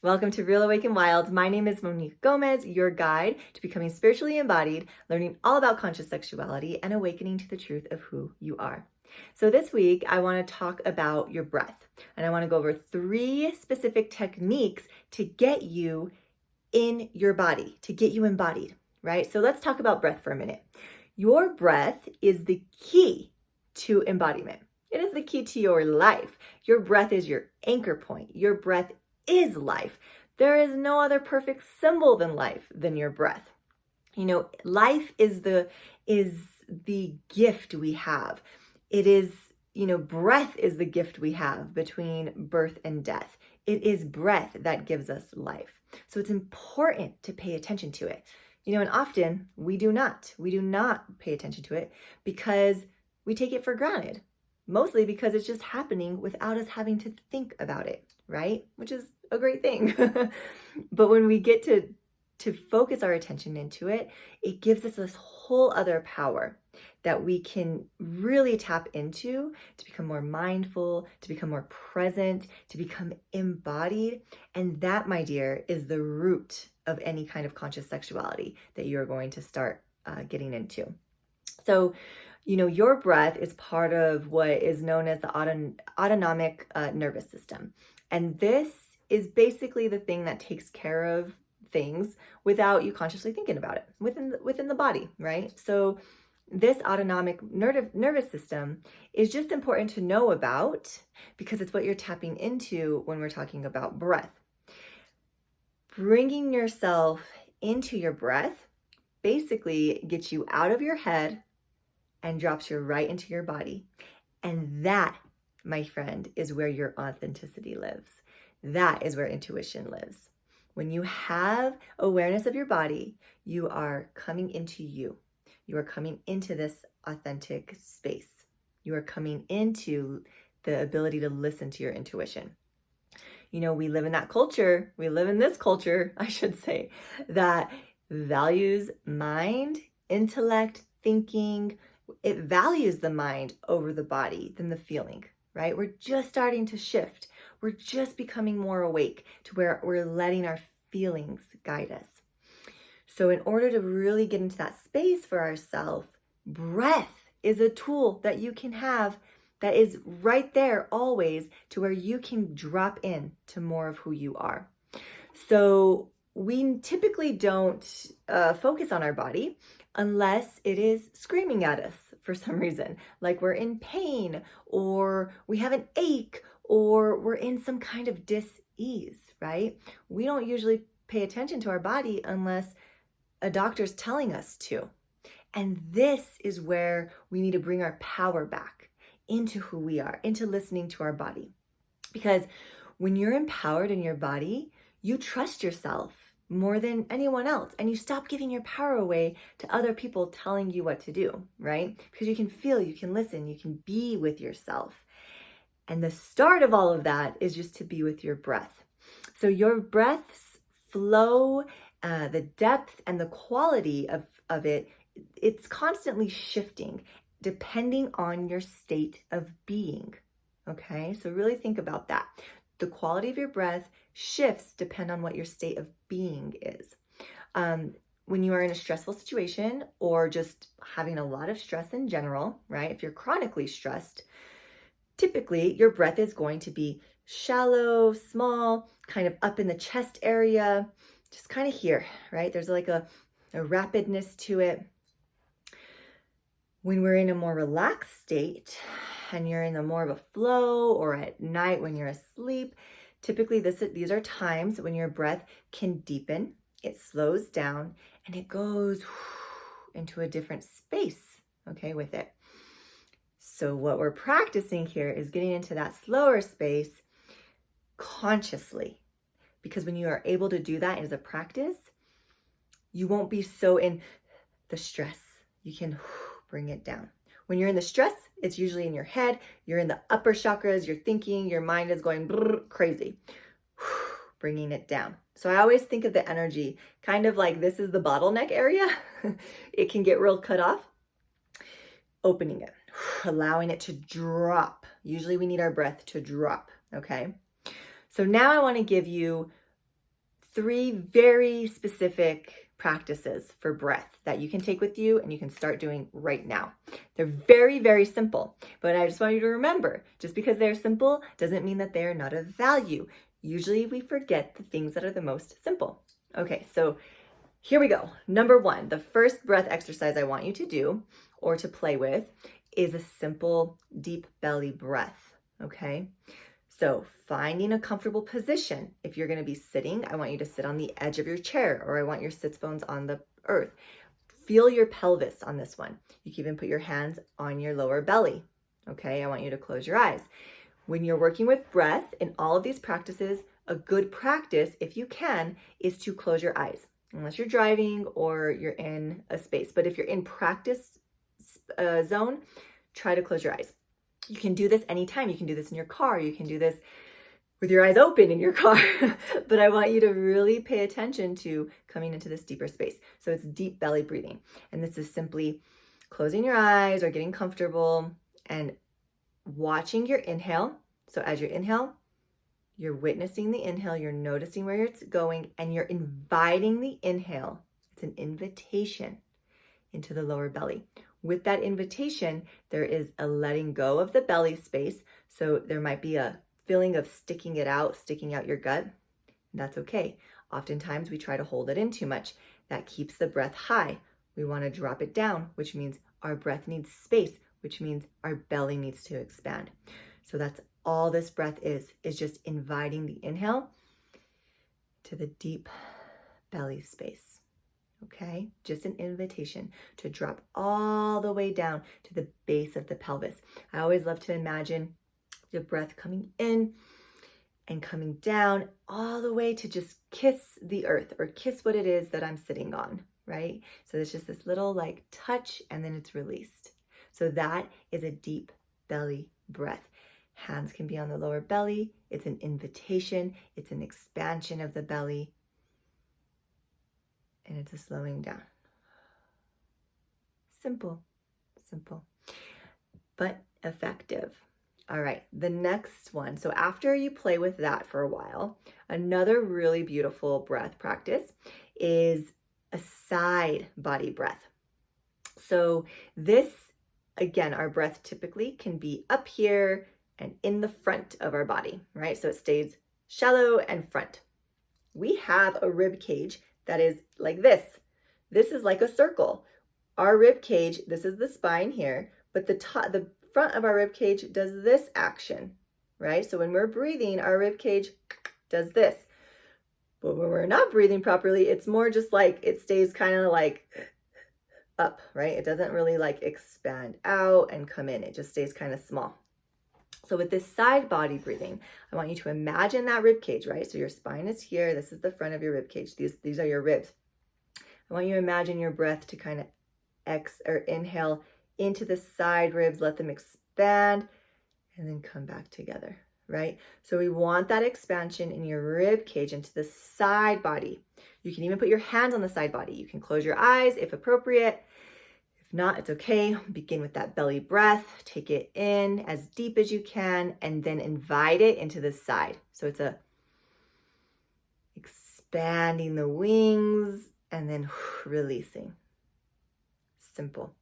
Welcome to Real Awake and Wild. My name is Monique Gomez, your guide to becoming spiritually embodied, learning all about conscious sexuality, and awakening to the truth of who you are. So this week, I want to talk about your breath, and I want to go over 3 specific techniques to get you in your body, to get you embodied, right? So let's talk about breath for a minute. Your breath is the key to embodiment. It is the key to your life. Your breath is your anchor point. Your breath is life. There is no other perfect symbol than life than your breath. You know, life is the gift we have. It is, breath is the gift we have between birth and death. It is breath that gives us life. So it's important to pay attention to it. And often we do not. We do not pay attention to it because we take it for granted. Mostly because it's just happening without us having to think about it, right? Which is a great thing. But when we get to focus our attention into it, it gives us this whole other power that we can really tap into to become more mindful, to become more present, to become embodied. And that, my dear, is the root of any kind of conscious sexuality that you're going to start getting into. So, your breath is part of what is known as the autonomic nervous system. And this is basically the thing that takes care of things without you consciously thinking about it within the body, right? So this autonomic nervous system is just important to know about because it's what you're tapping into when we're talking about breath. Bringing yourself into your breath basically gets you out of your head and drops you right into your body. And that, my friend, is where your authenticity lives. That is where intuition lives. When you have awareness of your body, you are coming into you. You are coming into this authentic space. You are coming into the ability to listen to your intuition. We live in that culture, we live in this culture, I should say, that values mind, intellect, thinking. It values the mind over the body than the feeling, right? We're just starting to shift. We're just becoming more awake to where we're letting our feelings guide us. So in order to really get into that space for ourselves, breath is a tool that you can have that is right there always to where you can drop in to more of who you are. So we typically don't focus on our body unless it is screaming at us for some reason, like we're in pain or we have an ache or we're in some kind of dis-ease, right? We don't usually pay attention to our body unless a doctor's telling us to. And this is where we need to bring our power back into who we are, into listening to our body. Because when you're empowered in your body, you trust yourself more than anyone else. And you stop giving your power away to other people telling you what to do, right? Because you can feel, you can listen, you can be with yourself. And the start of all of that is just to be with your breath. So your breath's flow, the depth and the quality of it, it's constantly shifting depending on your state of being. Okay, so really think about that. The quality of your breath shifts depend on what your state of being is. When you are in a stressful situation or just having a lot of stress in general, right? If you're chronically stressed, typically your breath is going to be shallow, small, kind of up in the chest area, just kind of here, right? There's like a rapidness to it. When we're in a more relaxed state and you're in a more of a flow or at night when you're asleep, typically these are times when your breath can deepen, it slows down, and it goes into a different space, okay, with it. So what we're practicing here is getting into that slower space consciously, because when you are able to do that as a practice, you won't be so in the stress. You can bring it down. When you're in the stress, it's usually in your head. You're in the upper chakras. You're thinking. Your mind is going crazy. Bringing it down. So I always think of the energy kind of like this is the bottleneck area. It can get real cut off. Opening it, allowing it to drop. Usually we need our breath to drop. Okay. So now I want to give you 3 very specific practices for breath that you can take with you and you can start doing right now. They're very, very simple, but I just want you to remember, just because they're simple doesn't mean that they're not of value. Usually we forget the things that are the most simple. Okay, so here we go. Number 1, the first breath exercise I want you to do or to play with is a simple deep belly breath, okay? So finding a comfortable position. If you're going to be sitting, I want you to sit on the edge of your chair, or I want your sits bones on the earth. Feel your pelvis on this one. You can even put your hands on your lower belly. Okay, I want you to close your eyes. When you're working with breath in all of these practices, a good practice, if you can, is to close your eyes, unless you're driving or you're in a space. But if you're in practice zone, try to close your eyes. You can do this anytime. You can do this in your car. You can do this with your eyes open in your car. But I want you to really pay attention to coming into this deeper space. So it's deep belly breathing. And this is simply closing your eyes or getting comfortable and watching your inhale. So as you inhale, you're witnessing the inhale, you're noticing where it's going, and you're inviting the inhale. It's an invitation into the lower belly. With that invitation, there is a letting go of the belly space. So there might be a feeling of sticking out your gut. That's okay. Oftentimes we try to hold it in too much. That keeps the breath high. We want to drop it down, which means our breath needs space, which means our belly needs to expand. So that's all this breath is just inviting the inhale to the deep belly space. Okay, just an invitation to drop all the way down to the base of the pelvis. I always love to imagine the breath coming in and coming down all the way to just kiss the earth or kiss what it is that I'm sitting on, right? So there's just this little like touch and then it's released. So that is a deep belly breath. Hands can be on the lower belly. It's an invitation. It's an expansion of the belly. And it's a slowing down. Simple, but effective. All right, the next one. So after you play with that for a while, another really beautiful breath practice is a side body breath. So this, again, our breath typically can be up here and in the front of our body, right? So it stays shallow and front. We have a rib cage that is like this. This is like a circle. Our rib cage, this is the spine here, but the front of our rib cage does this action, right? So when we're breathing, our rib cage does this. But when we're not breathing properly, it's more just like it stays kind of like up, right? It doesn't really like expand out and come in. It just stays kind of small. So with this side body breathing, I want you to imagine that rib cage, right? So your spine is here. This is the front of your rib cage. These are your ribs. I want you to imagine your breath to kind of inhale into the side ribs, let them expand, and then come back together, right? So we want that expansion in your rib cage into the side body. You can even put your hands on the side body. You can close your eyes if appropriate. If not, it's okay. Begin with that belly breath. Take it in as deep as you can and then invite it into the side. So it's a expanding the wings and then releasing. Simple.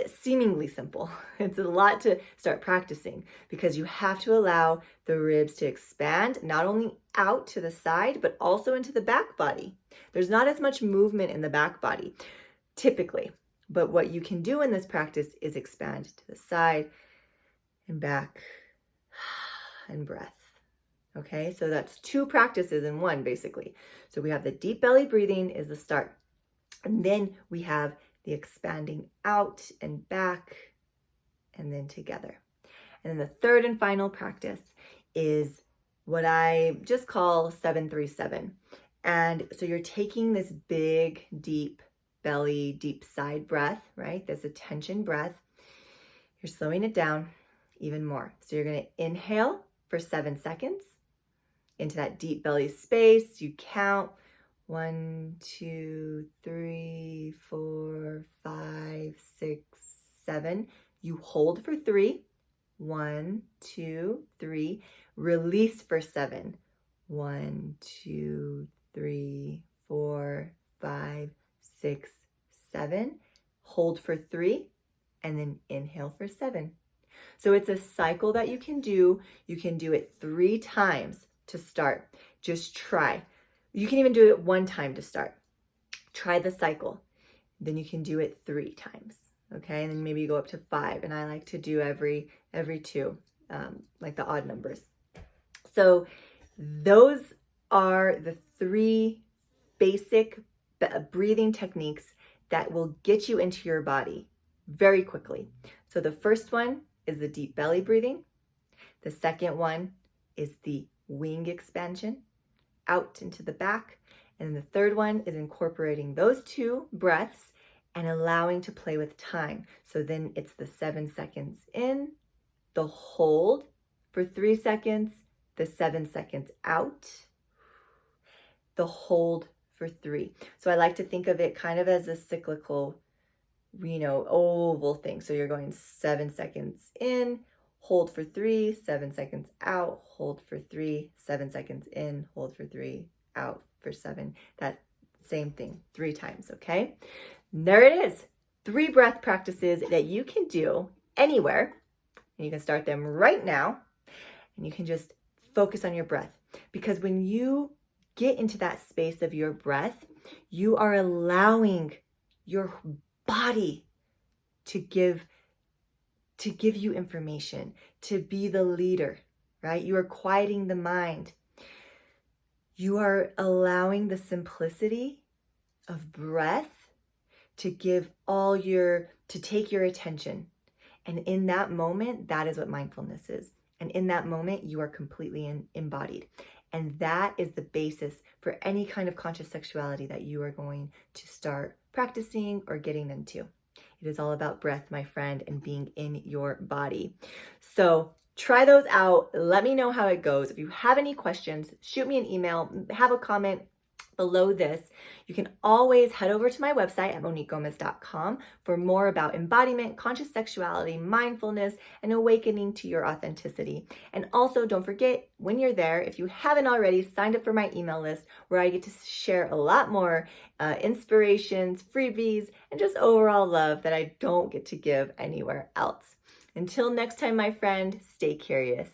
Seemingly simple. It's a lot to start practicing because you have to allow the ribs to expand, not only out to the side, but also into the back body. There's not as much movement in the back body typically, but what you can do in this practice is expand to the side and back and breath. Okay, so that's 2 practices in one basically. So we have the deep belly breathing is the start. And then we have the expanding out and back and then together. And then the third and final practice is what I just call 737. And so you're taking this big, deep belly, deep side breath, right? This attention breath. You're slowing it down even more. So you're going to inhale for 7 seconds into that deep belly space. You count 1, 2, 3, 4, 5, 6, 7. You hold for 3. 1, 2, 3. Release for 7. 1, 2, 3, 4, 5, 6, 7. Hold for 3, and then inhale for 7. So it's a cycle that you can do. You can do it 3 times to start. Just try. You can even do it 1 time to start. Try the cycle. Then you can do it 3 times. Okay, and then maybe you go up to 5. And I like to do every 2, like the odd numbers. So those are the 3 basic breathing techniques that will get you into your body very quickly. So the first one is the deep belly breathing. The second one is the wing expansion out into the back. And the third one is incorporating those 2 breaths and allowing to play with time. So then it's the 7 seconds in, the hold for 3 seconds, the 7 seconds out, the hold for 3. So I like to think of it kind of as a cyclical, oval thing. So you're going 7 seconds in, hold for 3, 7 seconds out, hold for 3, 7 seconds in, hold for 3, out for 7. That same thing 3 times, okay? And there it is. 3 breath practices that you can do anywhere. And you can start them right now. And you can just focus on your breath. Because when you get into that space of your breath, you are allowing your body to give you information, to be the leader, right? You are quieting the mind. You are allowing the simplicity of breath to take your attention. And in that moment, that is what mindfulness is. And in that moment, you are completely embodied. And that is the basis for any kind of conscious sexuality that you are going to start practicing or getting into. It is all about breath, my friend, and being in your body. So try those out. Let me know how it goes. If you have any questions, shoot me an email, have a comment below this. You can always head over to my website at moniquegomez.com for more about embodiment, conscious sexuality, mindfulness, and awakening to your authenticity. And also don't forget, when you're there, if you haven't already, signed up for my email list where I get to share a lot more inspirations, freebies, and just overall love that I don't get to give anywhere else. Until next time, my friend, stay curious.